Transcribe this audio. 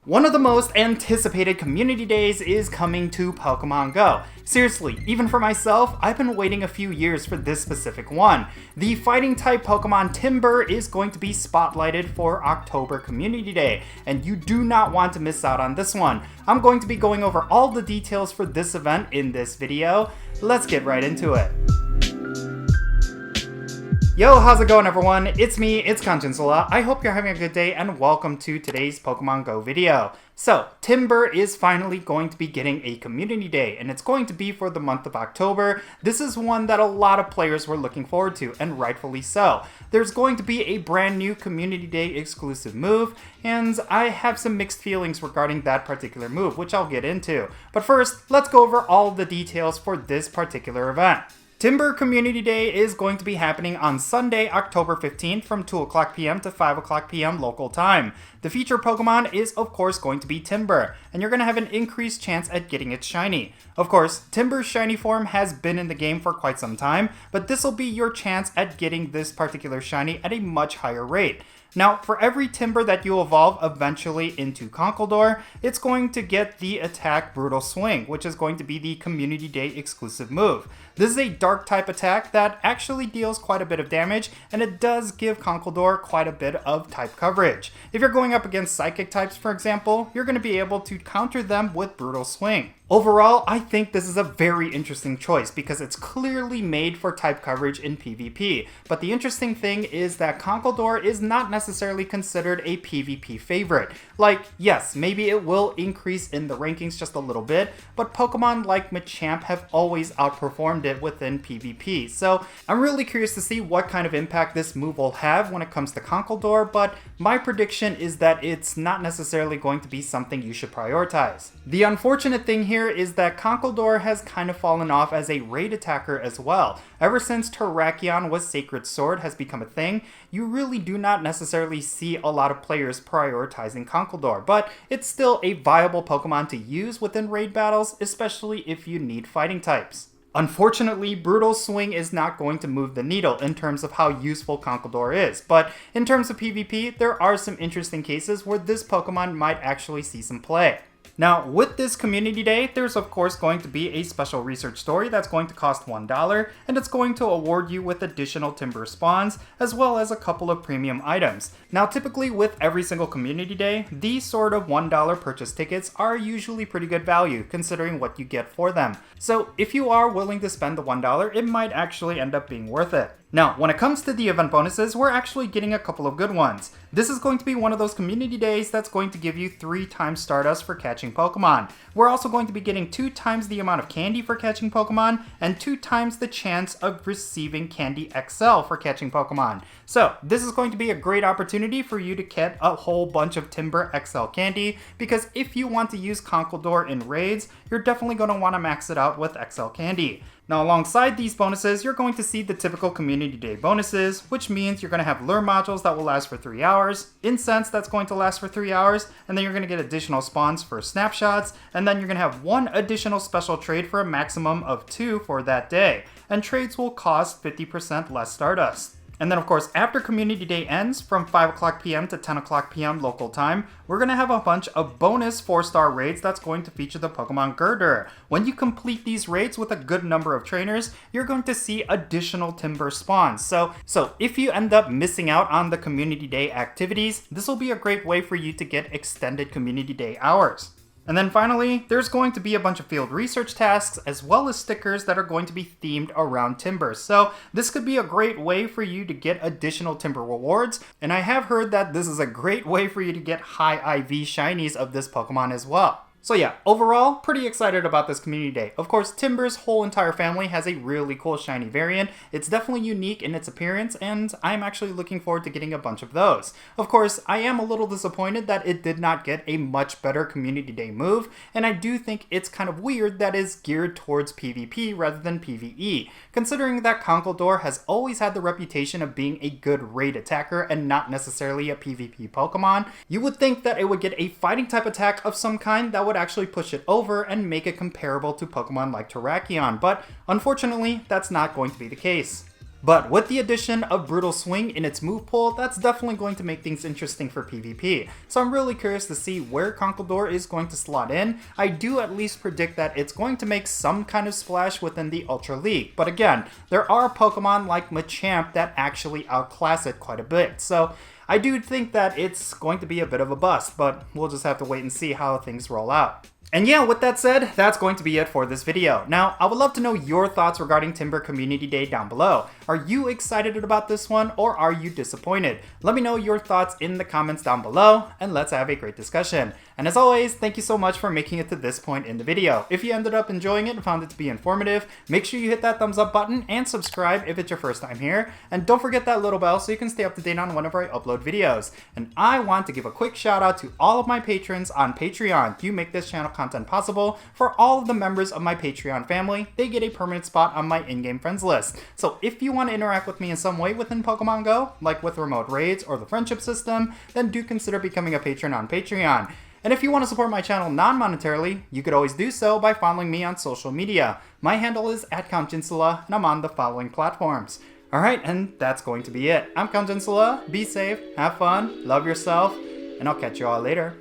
One of the most anticipated community days is coming to Pokémon GO. Seriously, even for myself, I've been waiting a few years for this specific one. The fighting type Pokemon Timburr is going to be spotlighted for October Community Day, and you do not want to miss out on this one. I'm going to be going over all the details for this event in this video. Let's get right into it. Yo, how's it going everyone? It's me, it's Jinsula. I hope you're having a good day and welcome to today's Pokemon GO video. So, Timburr is finally going to be getting a community day, and it's going to be for the month of October. This is one that a lot of players were looking forward to, and rightfully so. There's going to be a brand new community day exclusive move, and I have some mixed feelings regarding that particular move, which I'll get into. But first, let's go over all the details for this particular event. Timburr Community Day is going to be happening on Sunday, October 15th from 2 o'clock p.m. to 5 o'clock p.m. local time. The featured Pokemon is of course going to be Timburr, and you're going to have an increased chance at getting it shiny. Of course, Timburr's shiny form has been in the game for quite some time, but this will be your chance at getting this particular shiny at a much higher rate. Now, for every Timburr that you evolve eventually into Conkeldurr, it's going to get the attack Brutal Swing, which is going to be the Community Day exclusive move. This is a dark type attack that actually deals quite a bit of damage, and it does give Conkeldurr quite a bit of type coverage. If you're going up against Psychic types, for example, you're going to be able to counter them with Brutal Swing. Overall, I think this is a very interesting choice because it's clearly made for type coverage in PvP. But the interesting thing is that Conkeldurr is not necessarily considered a PvP favorite. Like, yes, maybe it will increase in the rankings just a little bit, but Pokemon like Machamp have always outperformed it within PvP. So I'm really curious to see what kind of impact this move will have when it comes to Conkeldurr, but my prediction is that it's not necessarily going to be something you should prioritize. The unfortunate thing here is that Conkeldurr has kind of fallen off as a raid attacker as well. Ever since Terrakion with Sacred Sword has become a thing, you really do not necessarily see a lot of players prioritizing Conkeldurr, but it's still a viable Pokemon to use within raid battles, especially if you need fighting types. Unfortunately, Brutal Swing is not going to move the needle in terms of how useful Conkeldurr is, but in terms of PvP, there are some interesting cases where this Pokemon might actually see some play. Now, with this community day, there's of course going to be a special research story that's going to cost $1, and it's going to award you with additional Timburr spawns, as well as a couple of premium items. Now, typically with every single community day, these sort of $1 purchase tickets are usually pretty good value, considering what you get for them. So if you are willing to spend the $1, it might actually end up being worth it. Now, when it comes to the event bonuses, we're actually getting a couple of good ones. This is going to be one of those community days that's going to give you 3 times Stardust for catching Pokemon. We're also going to be getting 2 times the amount of candy for catching Pokemon, and 2 times the chance of receiving Candy XL for catching Pokemon. So, this is going to be a great opportunity for you to get a whole bunch of Timburr XL candy, because if you want to use Conkeldurr in raids, you're definitely going to want to max it out with XL candy. Now, alongside these bonuses, you're going to see the typical community day bonuses, which means you're going to have lure modules that will last for 3 hours, incense that's going to last for 3 hours, and then you're going to get additional spawns for snapshots, and then you're going to have 1 additional special trade for a maximum of 2 for that day, and trades will cost 50% less Stardust. And then of course, after Community Day ends from 5 o'clock p.m. to 10 o'clock p.m. local time, we're going to have a bunch of bonus 4-star raids that's going to feature the Pokemon Girder. When you complete these raids with a good number of trainers, you're going to see additional Timburr spawns. So if you end up missing out on the Community Day activities, this will be a great way for you to get extended Community Day hours. And then finally, there's going to be a bunch of field research tasks as well as stickers that are going to be themed around Timburr. So this could be a great way for you to get additional Timburr rewards, and I have heard that this is a great way for you to get high IV shinies of this Pokemon as well. So yeah, overall, pretty excited about this community day. Of course, Timburr's whole entire family has a really cool shiny variant. It's definitely unique in its appearance, and I'm actually looking forward to getting a bunch of those. Of course, I am a little disappointed that it did not get a much better community day move, and I do think it's kind of weird that it's geared towards PvP rather than PvE, considering that Conkeldurr has always had the reputation of being a good raid attacker and not necessarily a PvP Pokemon. You would think that it would get a fighting type attack of some kind that would actually push it over and make it comparable to Pokemon like Terrakion, but unfortunately, that's not going to be the case. But with the addition of Brutal Swing in its move pool, that's definitely going to make things interesting for PvP. So I'm really curious to see where Conkeldurr is going to slot in. I do at least predict that it's going to make some kind of splash within the Ultra League. But again, there are Pokemon like Machamp that actually outclass it quite a bit. So I do think that it's going to be a bit of a bust, but we'll just have to wait and see how things roll out. And yeah, with that said, that's going to be it for this video. Now, I would love to know your thoughts regarding Timburr Community Day down below. Are you excited about this one, or are you disappointed? Let me know your thoughts in the comments down below, and let's have a great discussion. And as always, thank you so much for making it to this point in the video. If you ended up enjoying it and found it to be informative, make sure you hit that thumbs up button and subscribe if it's your first time here. And don't forget that little bell so you can stay up to date on whenever I upload videos. And I want to give a quick shout out to all of my patrons on Patreon. You make this channel content possible. For all of the members of my Patreon family, they get a permanent spot on my in-game friends list. So if you want to interact with me in some way within Pokemon Go, like with remote raids or the friendship system, then do consider becoming a patron on Patreon. And if you want to support my channel non-monetarily, you could always do so by following me on social media. My handle is @Jinsula, and I'm on the following platforms. Alright, and that's going to be it. I'm Jinsula. Be safe, have fun, love yourself, and I'll catch you all later.